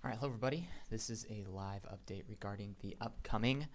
All right, hello everybody. This is a live update regarding the upcoming,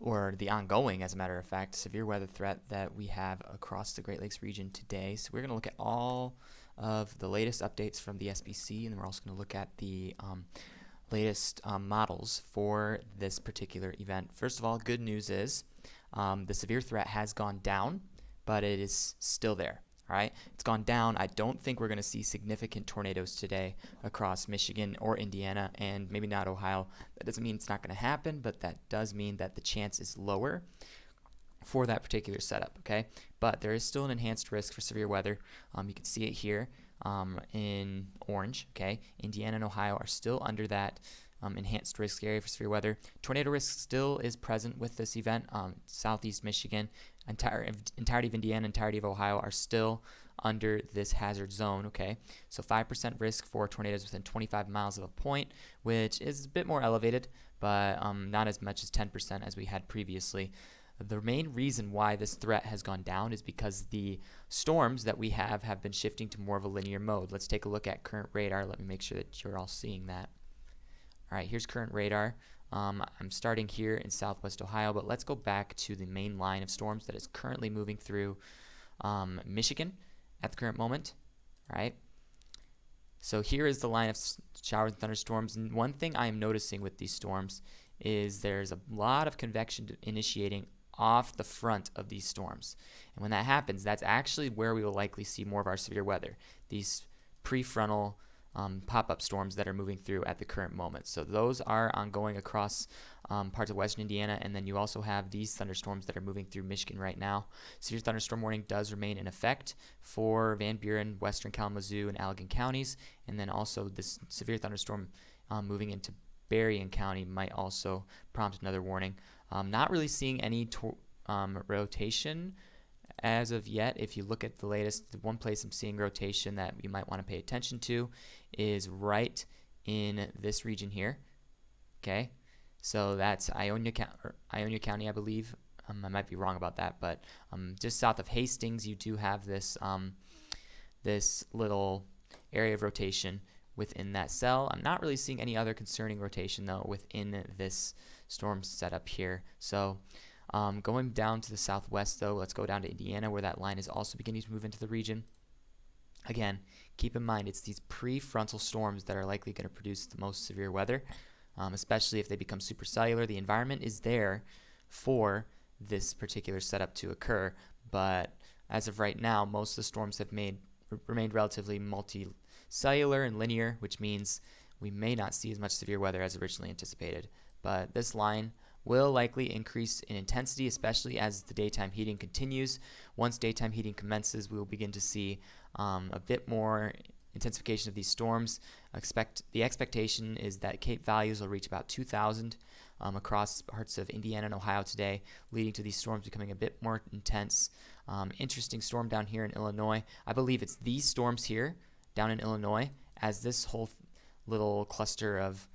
or the ongoing, as a matter of fact, severe weather threat that we have across the Great Lakes region today. So we're going to look at all of the latest updates from the SPC, and then we're also going to look at the latest models for this particular event. First of all, good news is the severe threat has gone down, but it is still there. All right, it's gone down. I don't think we're going to see significant tornadoes today across Michigan or Indiana, and maybe not Ohio. That doesn't mean it's not going to happen, but that does mean that the chance is lower for that particular setup, okay? But there is still an enhanced risk for severe weather. You can see it here in orange, okay? Indiana and Ohio are still under that enhanced risk area for severe weather. Tornado risk still is present with this event. Southeast Michigan, entirety of Indiana, entirety of Ohio are still under this hazard zone, okay? So 5% risk for tornadoes within 25 miles of a point, which is a bit more elevated, but not as much as 10% as we had previously. The main reason why this threat has gone down is because the storms that we have been shifting to more of a linear mode. Let's take a look at current radar. Let me make sure that you're all seeing that. All right, here's current radar. I'm starting here in southwest Ohio, but let's go back to the main line of storms that is currently moving through Michigan at the current moment. All right. So here is the line of showers and thunderstorms. And one thing I am noticing with these storms is there's a lot of convection initiating off the front of these storms. And when that happens, that's actually where we will likely see more of our severe weather. These prefrontal pop-up storms that are moving through at the current moment. So those are ongoing across parts of western Indiana, and then you also have these thunderstorms that are moving through Michigan right now. Severe thunderstorm warning does remain in effect for Van Buren, western Kalamazoo, and Allegan counties, and then also this severe thunderstorm moving into Berrien County might also prompt another warning. Not really seeing any rotation as of yet. If you look at the latest, the one place I'm seeing rotation that you might want to pay attention to is right in this region here. Okay, so that's Ionia County, I believe. I might be wrong about that, but just south of Hastings, you do have this this little area of rotation within that cell. I'm not really seeing any other concerning rotation though within this storm setup here. So going down to the southwest though, let's go down to Indiana where that line is also beginning to move into the region. Again, keep in mind it's these prefrontal storms that are likely going to produce the most severe weather, especially if they become supercellular. The environment is there for this particular setup to occur, but as of right now, most of the storms have remained relatively multicellular and linear, which means we may not see as much severe weather as originally anticipated. But this line will likely increase in intensity, especially as the daytime heating continues. Once daytime heating commences, we will begin to see a bit more intensification of these storms. The expectation is that Cape values will reach about 2,000 across parts of Indiana and Ohio today, leading to these storms becoming a bit more intense. Interesting storm down here in Illinois. I believe it's these storms here down in Illinois, as this whole little cluster of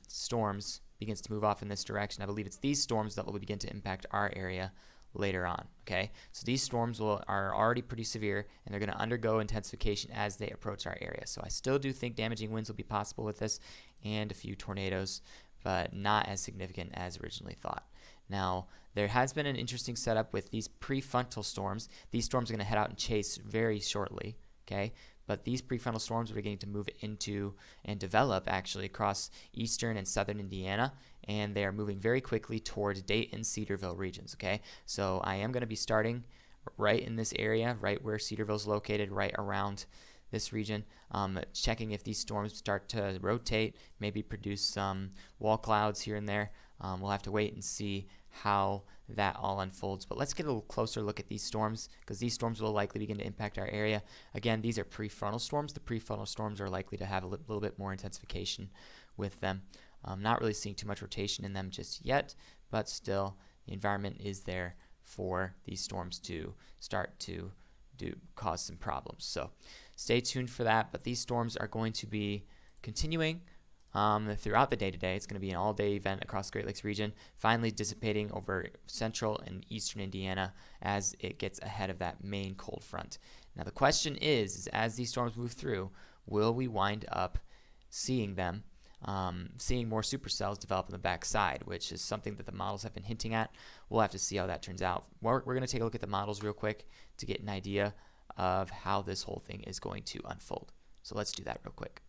storms begins to move off in this direction. I believe it's these storms that will begin to impact our area later on. Okay, so these storms are already pretty severe, and they're going to undergo intensification as they approach our area. So I still do think damaging winds will be possible with this, and a few tornadoes, but not as significant as originally thought. Now, there has been an interesting setup with these prefrontal storms. These storms are going to head out and chase very shortly. Okay, but these prefrontal storms are beginning to move into and develop actually across eastern and southern Indiana, and they are moving very quickly towards Dayton, Cedarville regions. Okay, so I am going to be starting right in this area, right where Cedarville is located, right around this region, checking if these storms start to rotate, maybe produce some wall clouds here and there. We'll have to wait and see how that all unfolds. But let's get a little closer look at these storms, because these storms will likely begin to impact our area. Again, these are prefrontal storms. The prefrontal storms are likely to have a little bit more intensification with them. Not really seeing too much rotation in them just yet, but still the environment is there for these storms to start to cause some problems. So stay tuned for that, but these storms are going to be continuing throughout the day today. It's going to be an all-day event across the Great Lakes region, finally dissipating over central and eastern Indiana as it gets ahead of that main cold front. Now the question is as these storms move through, will we wind up seeing them seeing more supercells develop on the backside, which is something that the models have been hinting at. We'll have to see how that turns out. We're going to take a look at the models real quick to get an idea of how this whole thing is going to unfold. So let's do that real quick.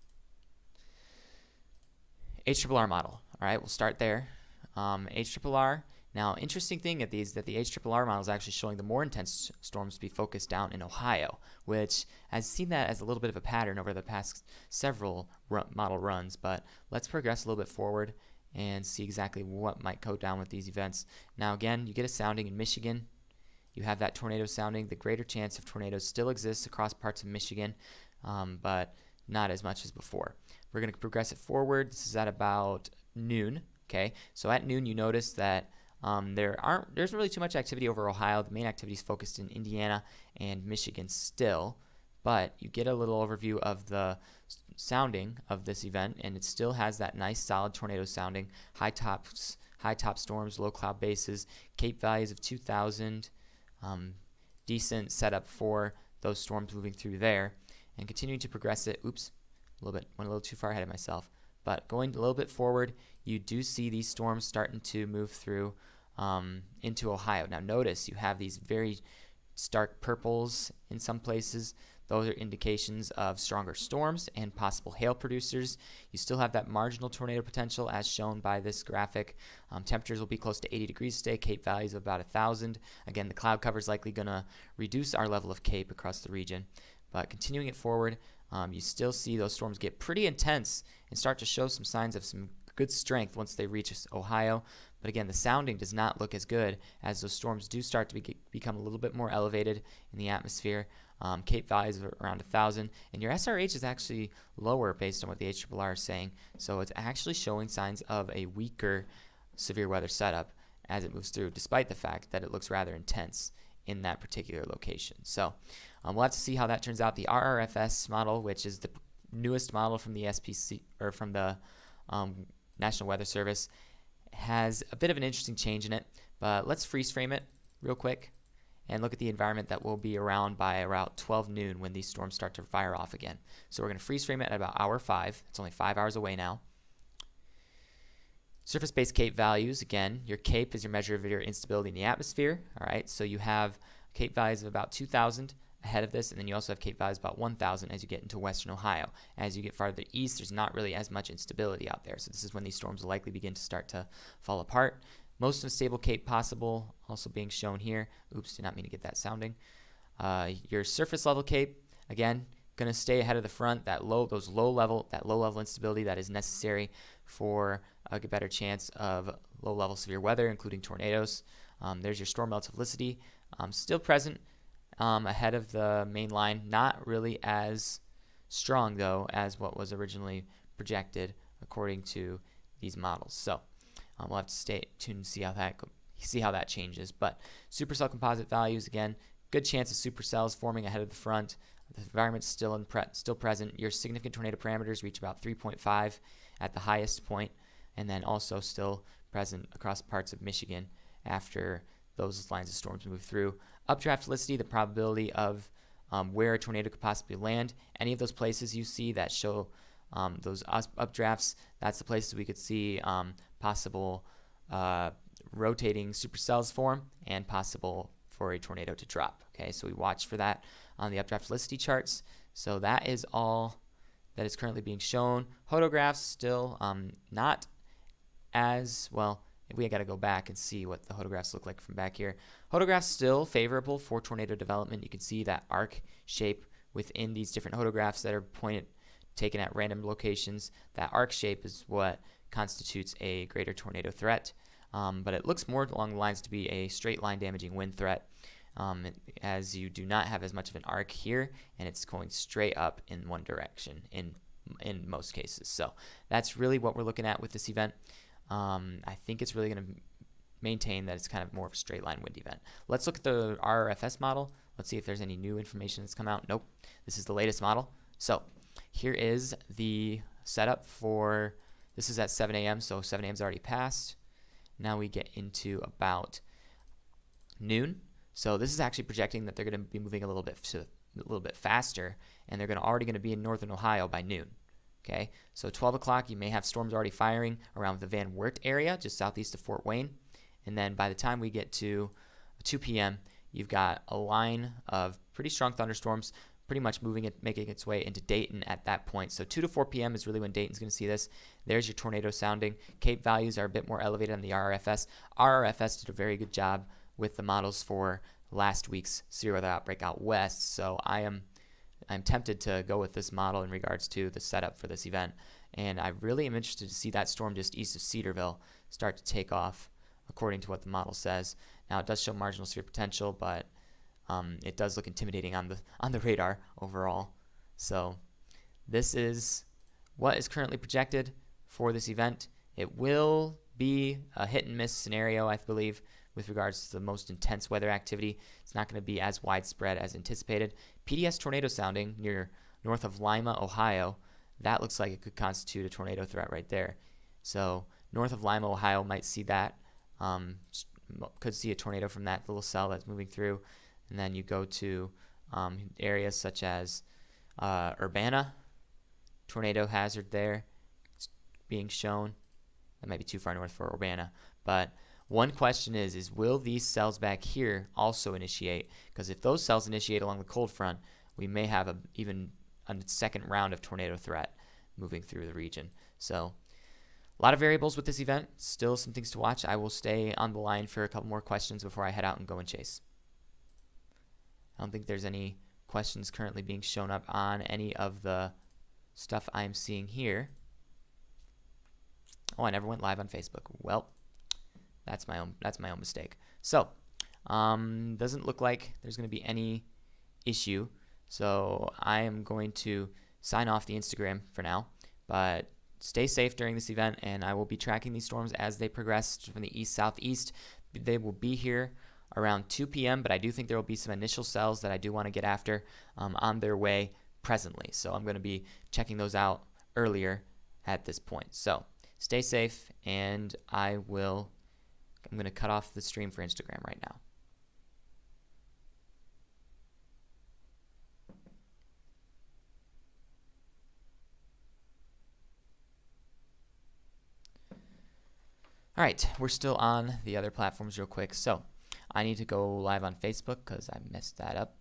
HRRR model. All right, we'll start there. HRRR. Now, interesting thing at these that the HRRR model is actually showing the more intense storms to be focused down in Ohio, which I've seen that as a little bit of a pattern over the past several model runs. But let's progress a little bit forward and see exactly what might go down with these events. Now, again, you get a sounding in Michigan. You have that tornado sounding. The greater chance of tornadoes still exists across parts of Michigan, but not as much as before. We're going to progress it forward. This is at about noon. Okay, so at noon, you notice that there's really too much activity over Ohio. The main activity is focused in Indiana and Michigan still, but you get a little overview of the sounding of this event, and it still has that nice solid tornado sounding, high top storms, low cloud bases, Cape values of 2,000, decent setup for those storms moving through there, and continuing to progress it. Oops, went a little too far ahead of myself. But going a little bit forward, you do see these storms starting to move through into Ohio. Now notice you have these very stark purples in some places. Those are indications of stronger storms and possible hail producers. You still have that marginal tornado potential as shown by this graphic. Temperatures will be close to 80 degrees today, Cape values of about 1,000. Again, the cloud cover is likely going to reduce our level of Cape across the region. But continuing it forward, you still see those storms get pretty intense and start to show some signs of some good strength once they reach Ohio. But again, the sounding does not look as good as those storms do start to become a little bit more elevated in the atmosphere. Cape values are around 1,000, and your SRH is actually lower based on what the HRRR is saying. So it's actually showing signs of a weaker severe weather setup as it moves through, despite the fact that it looks rather intense in that particular location. So we'll have to see how that turns out. The RRFS model, which is the newest model from the SPC or from the National Weather Service, has a bit of an interesting change in it. But let's freeze frame it real quick and look at the environment that will be around by around 12 noon when these storms start to fire off again. So we're going to freeze frame it at about hour 5. It's only 5 hours away now. Surface-based Cape values, again, your Cape is your measure of your instability in the atmosphere. All right, so you have Cape values of about 2,000 ahead of this, and then you also have Cape values about 1,000 as you get into western Ohio. As you get farther east, there's not really as much instability out there, so this is when these storms will likely begin to start to fall apart. Most unstable Cape possible, also being shown here. Oops, did not mean to get that sounding. Your surface level Cape, again, going to stay ahead of the front. That low level instability that is necessary for a better chance of low level severe weather, including tornadoes. There's your storm relativity, still present ahead of the main line. Not really as strong though as what was originally projected according to these models. So we'll have to stay tuned and see how that changes. But supercell composite values, again, good chance of supercells forming ahead of the front. The environment's still present. Your significant tornado parameters reach about 3.5 at the highest point, and then also still present across parts of Michigan after those lines of storms move through. Updraft helicity, the probability of where a tornado could possibly land. Any of those places you see that show those updrafts, that's the places we could see possible rotating supercells form and possible for a tornado to drop. Okay, so we watch for that on the updraft helicity charts. So that is all that is currently being shown. Photographs still not as well. We got to go back and see what the photographs look like from back here. Photographs still favorable for tornado development. You can see that arc shape within these different photographs that are taken at random locations. That arc shape is what constitutes a greater tornado threat. But it looks more along the lines to be a straight line damaging wind threat, as you do not have as much of an arc here, and it's going straight up in one direction in most cases. So that's really what we're looking at with this event. I think it's really going to maintain that it's kind of more of a straight line wind event. Let's look at the RRFS model. Let's see if there's any new information that's come out. Nope. This is the latest model. So here is the setup for, this is at 7 a.m. So 7 a.m. is already passed. Now we get into about noon. So this is actually projecting that they're going to be moving a little bit faster, and they're already going to be in northern Ohio by noon. Okay, so 12 o'clock, you may have storms already firing around the Van Wert area, just southeast of Fort Wayne. And then by the time we get to 2 p.m., you've got a line of pretty strong thunderstorms pretty much making its way into Dayton at that point. So 2 to 4 p.m. is really when Dayton's going to see this. There's your tornado sounding. Cape values are a bit more elevated on the RRFS. RRFS did a very good job with the models for last week's severe weather outbreak out west. So I'm tempted to go with this model in regards to the setup for this event. And I really am interested to see that storm just east of Cedarville start to take off according to what the model says. Now it does show marginal severe potential, but it does look intimidating on the radar overall. So this is what is currently projected for this event. It will be a hit and miss scenario, I believe, with regards to the most intense weather activity. It's not going to be as widespread as anticipated. PDS tornado sounding near north of Lima, Ohio. That looks like it could constitute a tornado threat right there. So north of Lima, Ohio might see that. Could see a tornado from that little cell that's moving through. And then you go to areas such as Urbana, tornado hazard there. It's being shown. That might be too far north for Urbana. But one question is will these cells back here also initiate? Because if those cells initiate along the cold front, we may have even a second round of tornado threat moving through the region. So a lot of variables with this event. Still some things to watch. I will stay on the line for a couple more questions before I head out and go and chase. I don't think there's any questions currently being shown up on any of the stuff I'm seeing here. Oh, I never went live on Facebook. Well, that's my own mistake. So, doesn't look like there's going to be any issue. So I am going to sign off the Instagram for now. But stay safe during this event, and I will be tracking these storms as they progress from the east-southeast. They will be here around 2 p.m., but I do think there will be some initial cells that I do want to get after on their way presently. So I'm going to be checking those out earlier at this point. So stay safe, and I'm going to cut off the stream for Instagram right now. All right, we're still on the other platforms real quick. So I need to go live on Facebook because I messed that up.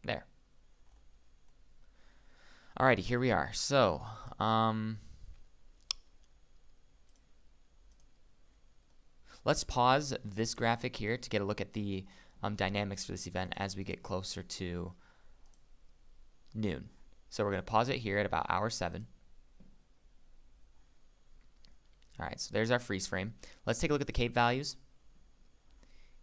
There. Alrighty, here we are. So, let's pause this graphic here to get a look at the dynamics for this event as we get closer to noon. So we're going to pause it here at about hour 7. All right, so there's our freeze frame. Let's take a look at the CAPE values.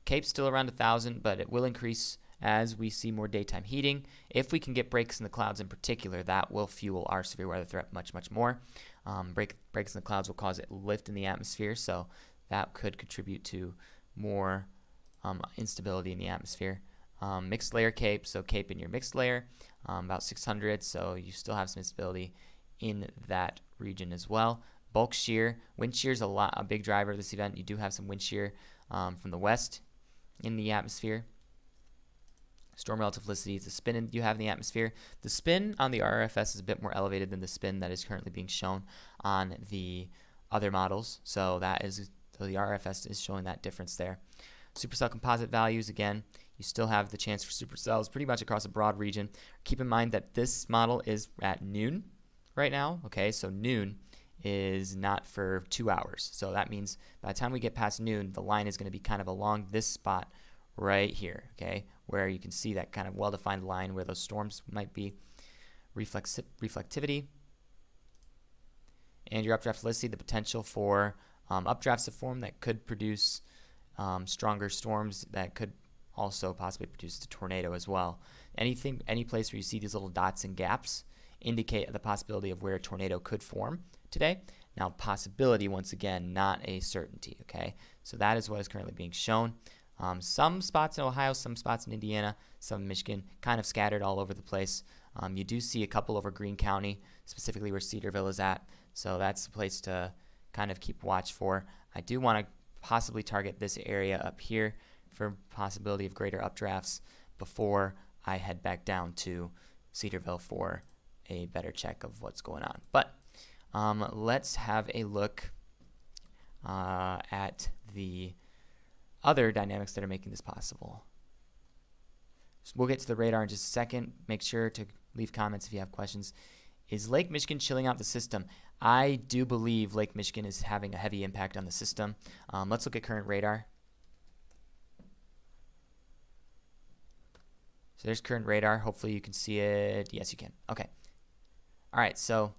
CAPE's still around 1,000, but it will increase as we see more daytime heating. If we can get breaks in the clouds in particular, that will fuel our severe weather threat much, much more. Breaks in the clouds will cause a lift in the atmosphere, so that could contribute to more instability in the atmosphere. Mixed layer CAPE, so CAPE in your mixed layer, about 600, so you still have some instability in that region as well. Bulk shear, wind shear is a big driver of this event. You do have some wind shear from the west in the atmosphere. Storm relative felicity is the spin you have in the atmosphere. The spin on the RRFS is a bit more elevated than the spin that is currently being shown on the other models. So the RRFS is showing that difference there. Supercell composite values, again, you still have the chance for supercells pretty much across a broad region. Keep in mind that this model is at noon right now. Okay, so noon is not for 2 hours. So that means by the time we get past noon, the line is going to be kind of along this spot right here, okay, where you can see that kind of well-defined line where those storms might be. Reflectivity and your updraft felicity, the potential for updrafts to form that could produce stronger storms that could also possibly produce a tornado as well. Any place where you see these little dots and gaps indicate the possibility of where a tornado could form today. Now, possibility, once again, not a certainty, okay? So that is what is currently being shown. Some spots in Ohio, some spots in Indiana, some in Michigan, kind of scattered all over the place. You do see a couple over Greene County, specifically where Cedarville is at. So that's a place to kind of keep watch for. I do want to possibly target this area up here for possibility of greater updrafts before I head back down to Cedarville for a better check of what's going on. But let's have a look at the other dynamics that are making this possible. So we'll get to the radar in just a second. Make sure to leave comments if you have questions. Is Lake Michigan chilling out the system? I do believe Lake Michigan is having a heavy impact on the system. Let's look at current radar. So there's current radar. Hopefully you can see it. Yes, you can. Okay. All right. So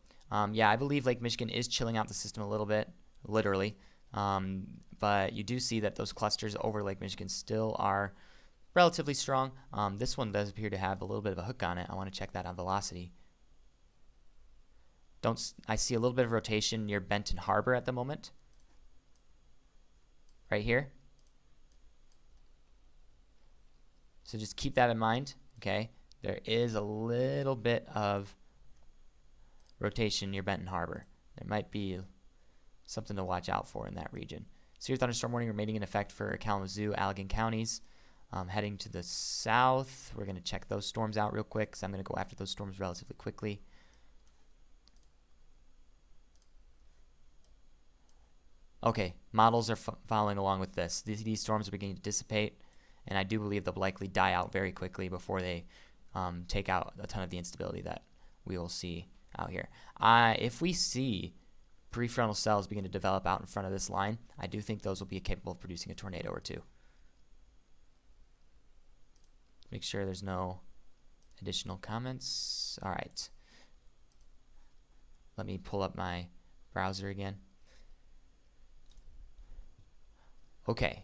yeah, I believe Lake Michigan is chilling out the system a little bit, literally. But you do see that those clusters over Lake Michigan still are relatively strong. This one does appear to have a little bit of a hook on it. I want to check that on velocity. I see a little bit of rotation near Benton Harbor at the moment. Right here. So just keep that in mind, okay? There is a little bit of rotation near Benton Harbor. There might be something to watch out for in that region. Severe thunderstorm warning remaining in effect for Kalamazoo, Allegan counties. Heading to the south, we're going to check those storms out real quick because I'm going to go after those storms relatively quickly. Okay, models are following along with this. These storms are beginning to dissipate, and I do believe they'll likely die out very quickly before they take out a ton of the instability that we will see out here. If we see prefrontal cells begin to develop out in front of this line, I do think those will be capable of producing a tornado or two. Make sure there's no additional comments. All right. Let me pull up my browser again. Okay.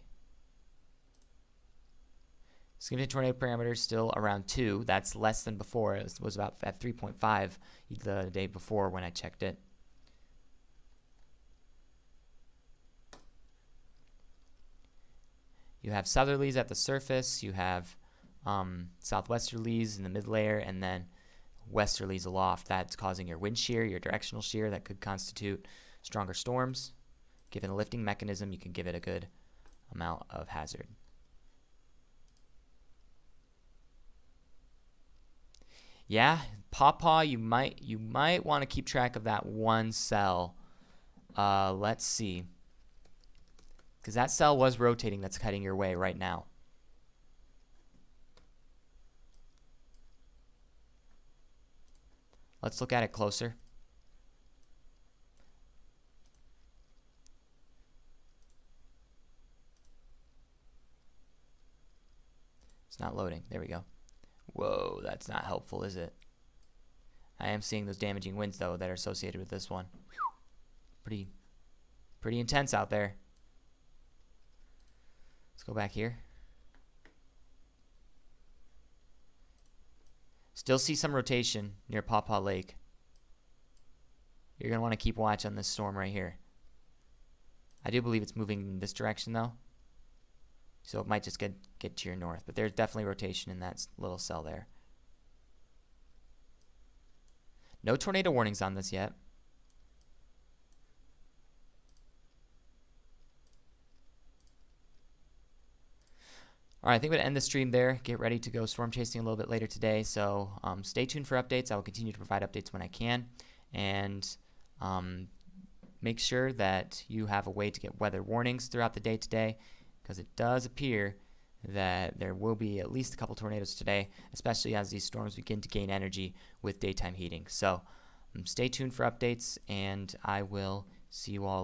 Significant tornado parameters still around 2. That's less than before. It was about at 3.5 the day before when I checked it. You have southerlies at the surface. You have southwesterlies in the mid layer, and then westerlies aloft. That's causing your wind shear, your directional shear that could constitute stronger storms. Given a lifting mechanism, you can give it a good amount of hazard. Yeah, Pawpaw, you might want to keep track of that one cell. Let's see. Because that cell was rotating, that's heading your way right now. Let's look at it closer. It's not loading. There we go. Whoa, that's not helpful, is it? I am seeing those damaging winds, though, that are associated with this one. Pretty intense out there. Let's go back here. Still see some rotation near Pawpaw Lake. You're going to want to keep watch on this storm right here. I do believe it's moving in this direction, though. So it might just get to your north. But there's definitely rotation in that little cell there. No tornado warnings on this yet. All right, I think we're going to end the stream there. Get ready to go storm chasing a little bit later today. So stay tuned for updates. I will continue to provide updates when I can. And make sure that you have a way to get weather warnings throughout the day today, because it does appear that there will be at least a couple tornadoes today, especially as these storms begin to gain energy with daytime heating. So stay tuned for updates, and I will see you all